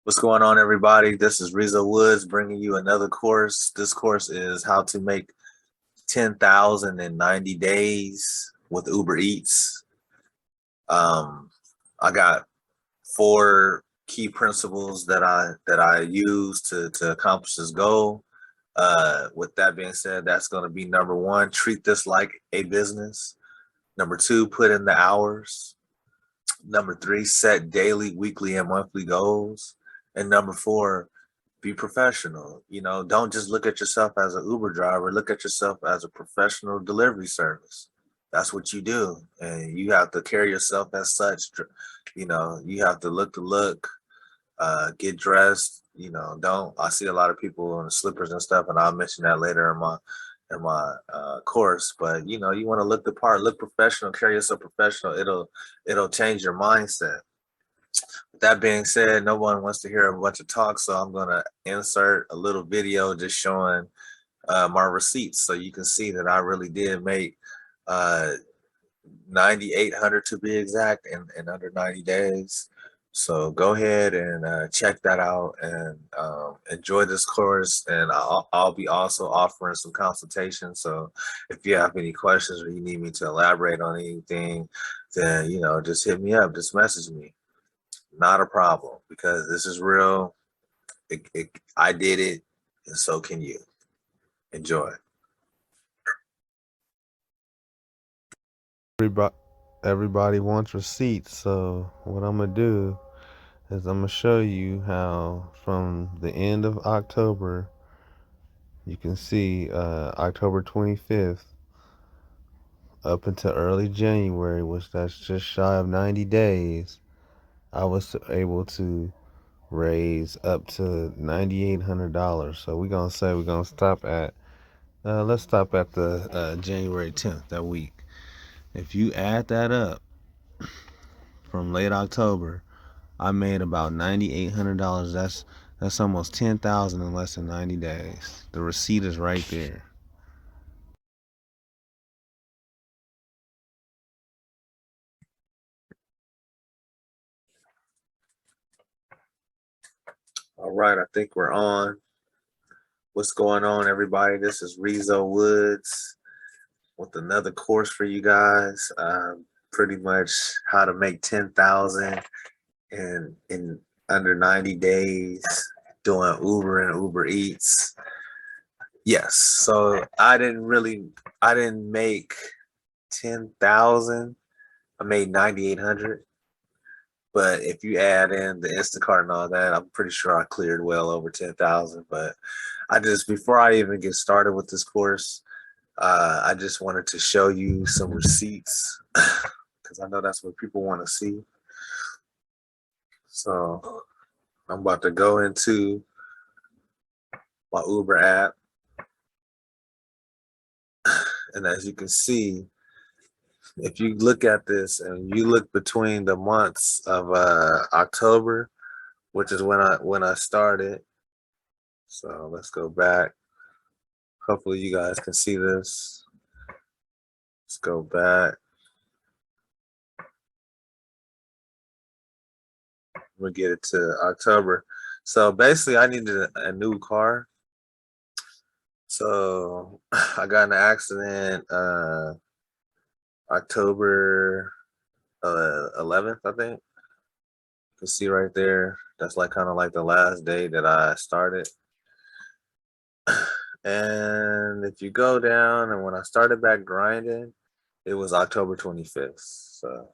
What's going on, everybody? This is Rizzo Woods bringing you another course. This course is how to make 10,090 days with Uber Eats. I got four key principles that I use to accomplish this goal. With that being said, that's going to be number one: treat this like a business. Number two, put in the hours. Number three, set daily, weekly, and monthly goals. And number four, be professional. Don't just look at yourself as an Uber driver, look at yourself as a professional delivery service. That's what you do. And you have to carry yourself as such. You have to look the look, get dressed. Don't I see a lot of people in the slippers and stuff, and I'll mention that later in my course. But you want to look the part, look professional, carry yourself professional. It'll change your mindset. With that being said, no one wants to hear a bunch of talk, so I'm gonna insert a little video just showing my receipts, so you can see that I really did make 9,800 to be exact in under 90 days. So go ahead and check that out and enjoy this course. And I'll be also offering some consultations. So if you have any questions or you need me to elaborate on anything, then just hit me up, just message me. Not a problem, because this is real. I did it, and so can you. Enjoy. Everybody wants receipts, so what I'm gonna do is I'm gonna show you how from the end of October, you can see October 25th up until early January, which that's just shy of 90 days, I was able to raise up to $9,800. So we're gonna stop at let's stop at the January 10th, that week. If you add that up from late October, I made about $9,800. That's almost 10,000 in less than 90 days. The receipt is right there. All right, I think we're on. What's going on, everybody? This is Rizzo Woods with another course for you guys. Pretty much how to make 10,000 in under 90 days doing Uber and Uber Eats. Yes, so I didn't make 10,000. I made 9,800. But if you add in the Instacart and all that, I'm pretty sure I cleared well over 10,000. But before I even get started with this course, I just wanted to show you some receipts because I know that's what people want to see. So I'm about to go into my Uber app. And as you can see, if you look at this and you look between the months of October, which is when I started. So let's go back. Hopefully you guys can see this. Let's go back. We'll get it to October. So basically I needed a new car. So I got in an accident October 11th, I think. You can see right there. That's like kind of like the last day that I started. And if you go down, and when I started back grinding, it was October 25th. So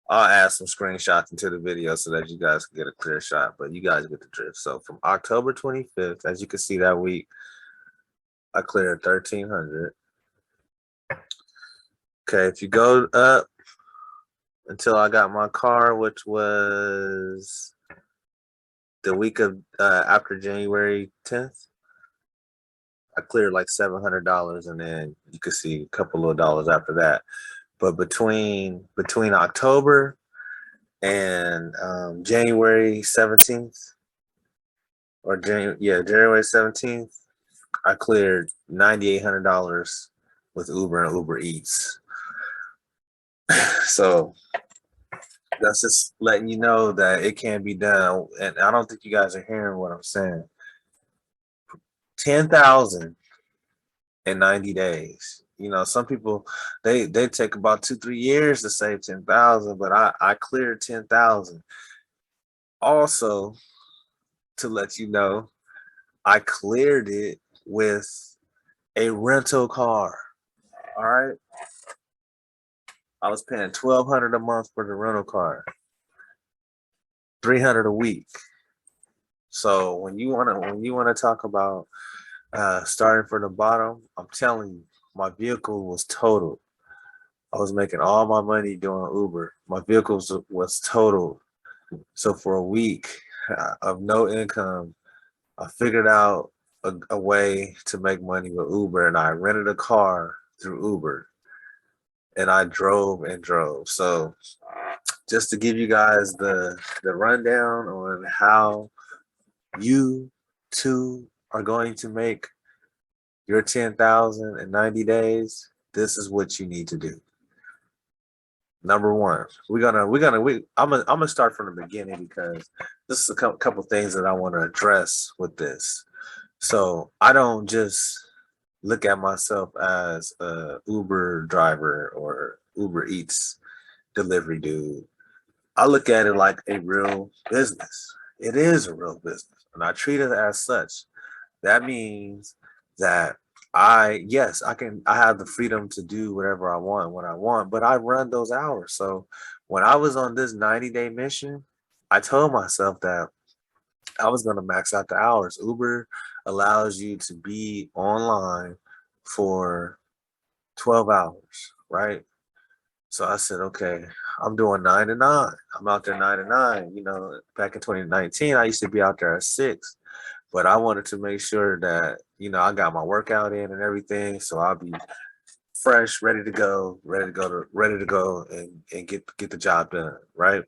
I'll add some screenshots into the video so that you guys can get a clear shot, but you guys get the drift. So from October 25th, as you can see that week, I cleared 1,300. Okay, if you go up until I got my car, which was the week of after January 10th, I cleared like $700, and then you could see a couple of dollars after that. But between October and January 17th, or January 17th, I cleared $9,800 with Uber and Uber Eats. So That's just letting you know that it can be done. And I don't think you guys are hearing what I'm saying. 10,000 in 90 days. You know, some people they take about 2, 3 years to save 10,000, but I cleared 10,000. Also, to let you know, I cleared it with a rental car. All right. I was paying 1,200 a month for the rental car, 300 a week. So when you wanna talk about starting from the bottom, I'm telling you, my vehicle was totaled. I was making all my money doing Uber. My vehicle was totaled. So for a week of no income, I figured out a way to make money with Uber, and I rented a car through Uber, and I drove and drove. So just to give you guys the rundown on how you too are going to make your 10,000 in 90 days, this is what you need to do. Number one, I'm gonna start from the beginning because this is a couple things that I want to address with this. So I don't just look at myself as a Uber driver or Uber Eats delivery dude. I look at it like a real business. It is a real business, and I treat it as such. That means that yes, I have the freedom to do whatever I want when I want, but I run those hours. So when I was on this 90-day mission, I told myself that I was going to max out the hours. Uber allows you to be online for 12 hours, right? So I said, okay, I'm doing 9 to 9. I'm out there 9 to 9. You know, back in 2019, I used to be out there at 6, but I wanted to make sure that, I got my workout in and everything. So I'll be fresh, ready to go and get the job done. Right.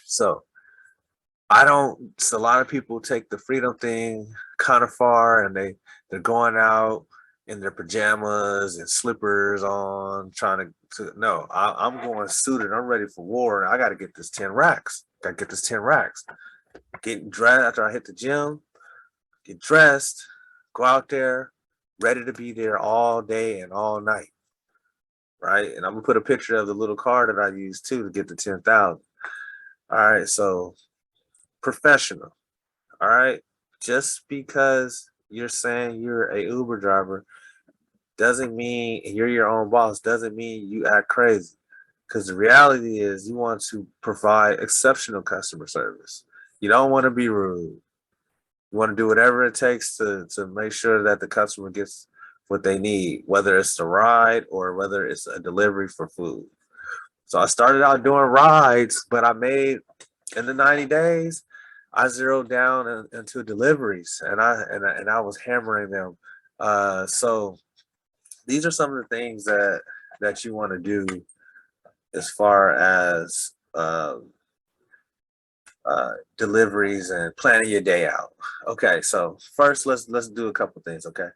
So I don't, so a lot of people take the freedom thing kind of far, and they're going out in their pajamas and slippers on, trying to no, I'm going suited. I'm ready for war. And I got to get this 10 racks. Got to get this 10 racks. Getting dressed after I hit the gym, get dressed, go out there, ready to be there all day and all night. Right. And I'm going to put a picture of the little car that I used too to get the 10,000. All right. So professional. All right. Just because you're saying you're a Uber driver doesn't mean you're your own boss, doesn't mean you act crazy. Because the reality is you want to provide exceptional customer service. You don't want to be rude. You want to do whatever it takes to make sure that the customer gets what they need, whether it's a ride or whether it's a delivery for food. So I started out doing rides, but I made in the 90 days, I zeroed down into deliveries, and I was hammering them. So these are some of the things that you want to do as far as deliveries and planning your day out. Okay, so first let's do a couple things. Okay,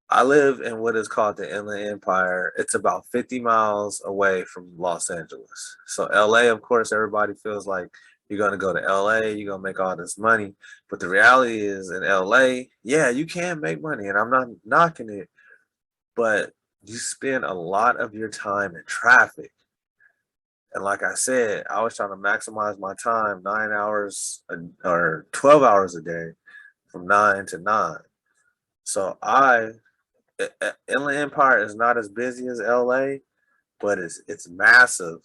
I live in what is called the Inland Empire. It's about 50 miles away from Los Angeles. So LA, of course, everybody feels like you're gonna go to LA, you're gonna make all this money. But the reality is in LA, yeah, you can make money, and I'm not knocking it, but you spend a lot of your time in traffic. And like I said, I was trying to maximize my time 9 hours or 12 hours a day from 9 to 9. So Inland Empire is not as busy as LA, but it's massive.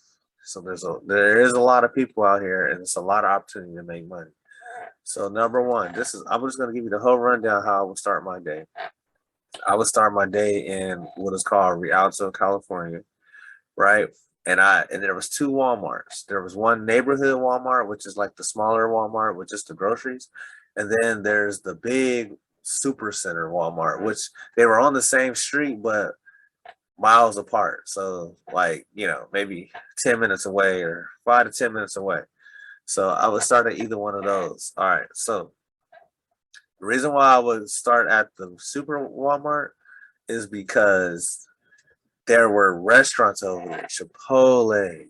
So there is a lot of people out here, and it's a lot of opportunity to make money. So number one, I'm just gonna give you the whole rundown how I would start my day. I would start my day in what is called Rialto, California, right? And there was two Walmarts. There was one neighborhood Walmart, which is like the smaller Walmart with just the groceries, and then there's the big super center Walmart, which they were on the same street but miles apart. So like, maybe 10 minutes away or 5 to 10 minutes away. So I would start at either one of those. All right. So the reason why I would start at the super Walmart is because there were restaurants over there, Chipotle,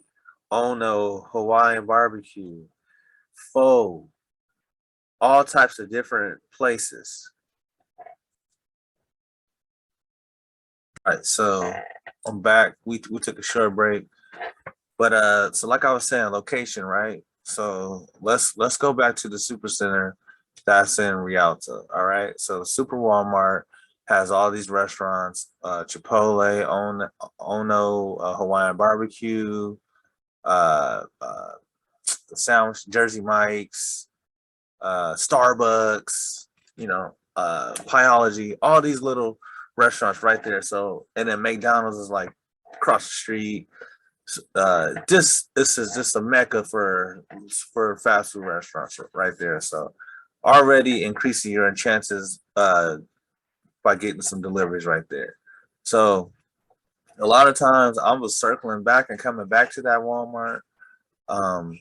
Ono, Hawaiian barbecue, pho, all types of different places. All right, so I'm back. We took a short break. But so like I was saying, location, right? So let's go back to the super center that's in Rialto. All right. So Super Walmart has all these restaurants, Chipotle, Ono, Hawaiian barbecue, the sandwich, Jersey Mike's, Starbucks, Pyology, all these little restaurants right there. So and then McDonald's is like across the street. This is just a mecca for fast food restaurants right there. So already increasing your chances by getting some deliveries right there. So a lot of times I was circling back and coming back to that Walmart um,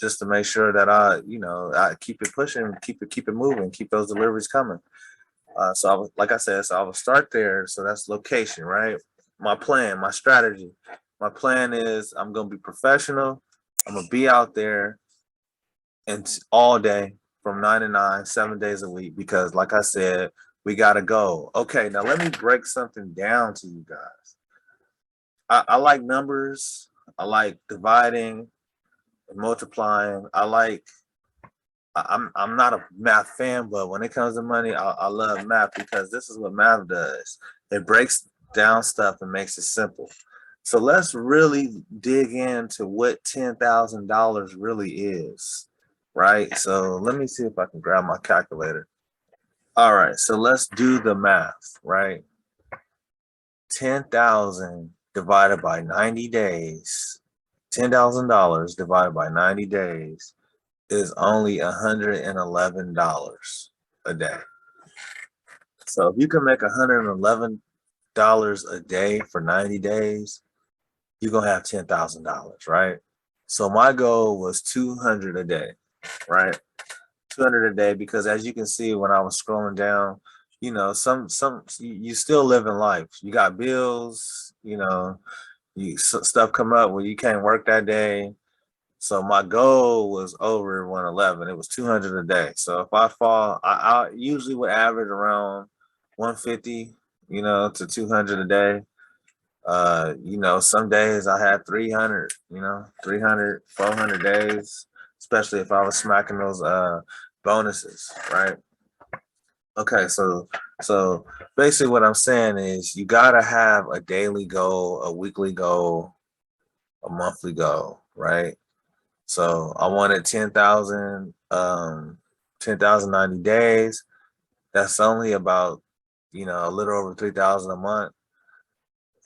just to make sure that I keep it pushing, keep it moving, keep those deliveries coming. So like I said, so I will start there. So that's location, right? My plan, my strategy. My plan is I'm gonna be professional. I'm gonna be out there and all day from 9 to 9, 7 days a week because, like I said, we gotta go. Okay, now let me break something down to you guys. I like numbers. I like dividing and multiplying. I'm not a math fan, but when it comes to money, I love math because this is what math does. It breaks down stuff and makes it simple. So let's really dig into what $10,000 really is, right? So let me see if I can grab my calculator. All right, so let's do the math, right? 10,000 divided by 90 days, $10,000 divided by 90 days is only $111 a day. So if you can make $111 a day for 90 days, you're gonna have $10,000, right? So my goal was 200 a day, right? 200 a day because as you can see when I was scrolling down, some you still living life. You got bills, stuff come up where you can't work that day. So my goal was over 111. It was 200 a day. So if I fall, I usually would average around 150, to 200 a day. Some days I had 300, 300, 400 days, especially if I was smacking those bonuses, right? Okay, so basically what I'm saying is you gotta have a daily goal, a weekly goal, a monthly goal, right? So I wanted 10,000, 10,090 days. That's only about, a little over 3,000 a month.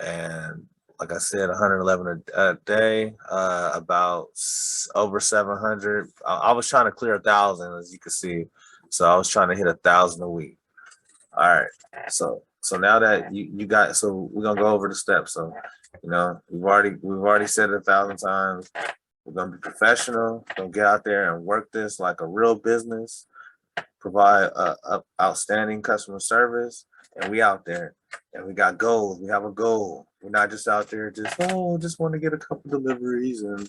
And like I said, 111 a day, about over 700. I was trying to clear 1,000, as you can see. So I was trying to hit 1,000 a week. All right. So now that you got, so we're gonna go over the steps. So, we've already said it 1,000 times. We're gonna be professional. Gonna get out there and work this like a real business. Provide a outstanding customer service, and we out there, and we got goals. We have a goal. We're not just out there just want to get a couple deliveries, and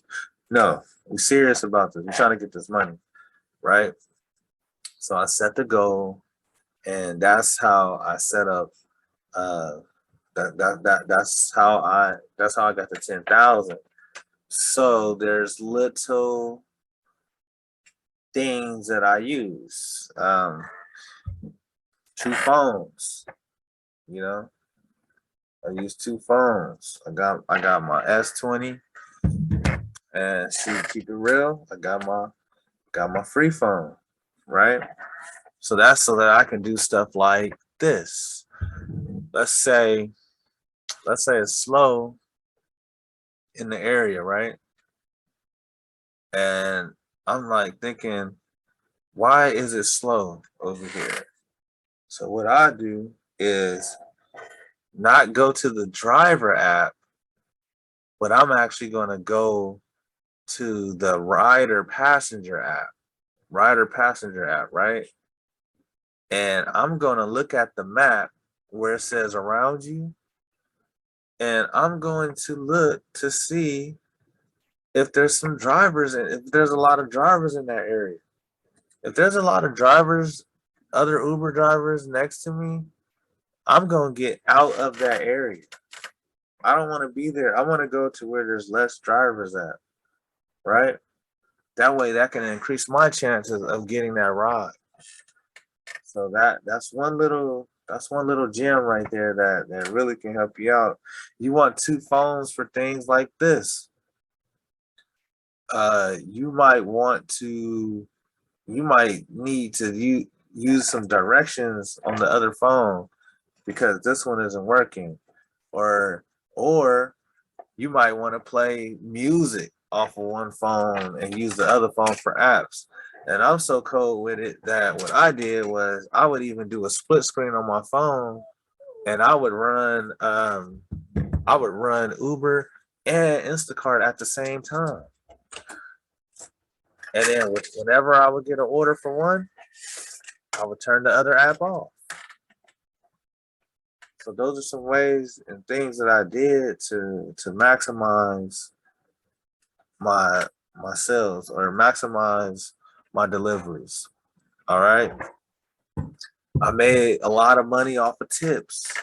no, we're serious about this. We're trying to get this money, right? So I set the goal, and that's how I set up. Uh, that's how I got to 10,000. So there's little things that I use. Two phones, you know. I use two phones. I got my S20 and keep it real. I got my free phone, right? So that's so that I can do stuff like this. Let's say it's slow in the area, right? And I'm like thinking, why is it slow over here? So what I do is not go to the driver app, but I'm actually going to go to the rider passenger app, right? And I'm going to look at the map where it says around you, and I'm going to look to see if there's some drivers and if there's a lot of drivers in that area, if there's a lot of drivers, other Uber drivers next to me, I'm gonna get out of that area. I don't want to be there. I want to go to where there's less drivers at, right? That way that can increase my chances of getting that ride. So that's one little gem right there that really can help you out. You want two phones for things like this. You might want to you might need to use some directions on the other phone because this one isn't working. Or or you might want to play music off of one phone and use the other phone for apps. And I'm so cold with it that what I did was I would even do a split screen on my phone and I would run Uber and Instacart at the same time. And then whenever I would get an order for one, I would turn the other app off. So those are some ways and things that I did to maximize my my sales or maximize my deliveries. All right. I made a lot of money off of tips.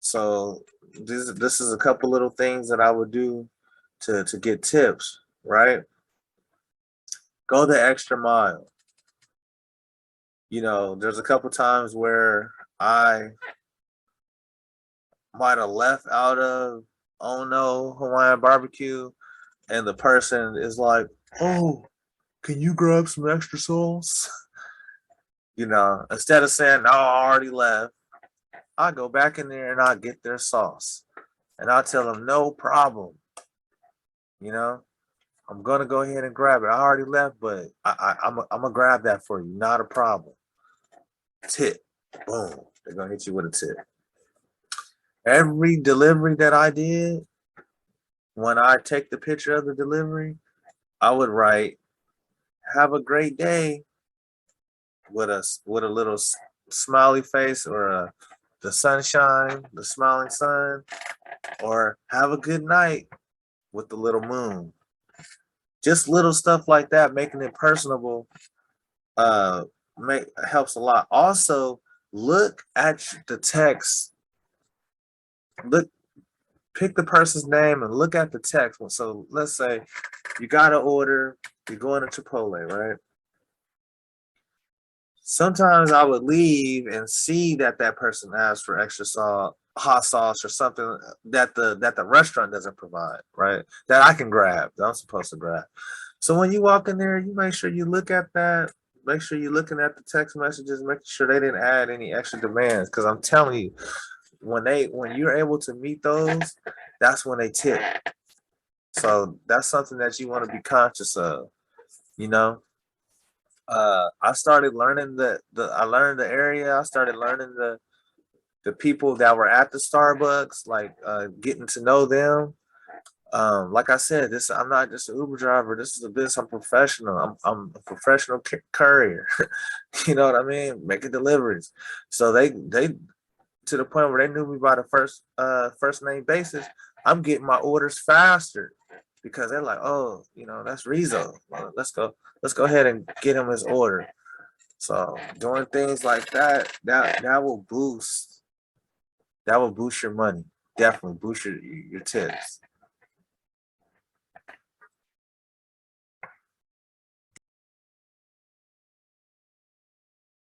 So this is a couple little things that I would do to get tips, right? Go the extra mile. There's a couple times where I might have left out of Oh No Hawaiian barbecue and the person is like, "Oh, can you grab some extra sauce?" Instead of saying, "No, I already left," I go back in there and I get their sauce and I tell them, "No problem." You know, I'm gonna go ahead and grab it. I already left, but I'm gonna grab that for you. Not a problem. Tip, boom. They're gonna hit you with a tip. Every delivery that I did, when I take the picture of the delivery, I would write, "Have a great day," with a little smiley face or the sunshine, the smiling sun, or "Have a good night" with the little moon. Just little stuff like that, making it personable, uh, make helps a lot. Also, look at the text. Look, pick the person's name and look at the text. So let's say you got an order, you're going to Chipotle, right? Sometimes I would leave and see that that person asked for extra salt, hot sauce, or something that the restaurant doesn't provide, right? That I can grab, that I'm supposed to grab. So when you walk in there, you make sure you look at that. Make sure you're looking at the text messages, making sure they didn't add any extra demands. Because I'm telling you, when you're able to meet those, that's when they tip. So that's something that you want to be conscious of. You know, I started learning I learned the area. I started learning the people that were at the Starbucks, like getting to know them. Like I said, this I'm not just an Uber driver. This is a business. I'm professional. I'm a professional courier. You know what I mean? Making deliveries. So they to the point where they knew me by the first name basis. I'm getting my orders faster because they're like, "Oh, that's Rizzo. Well, let's go ahead and get him his order." So doing things like that will boost your money. Definitely boost your tips.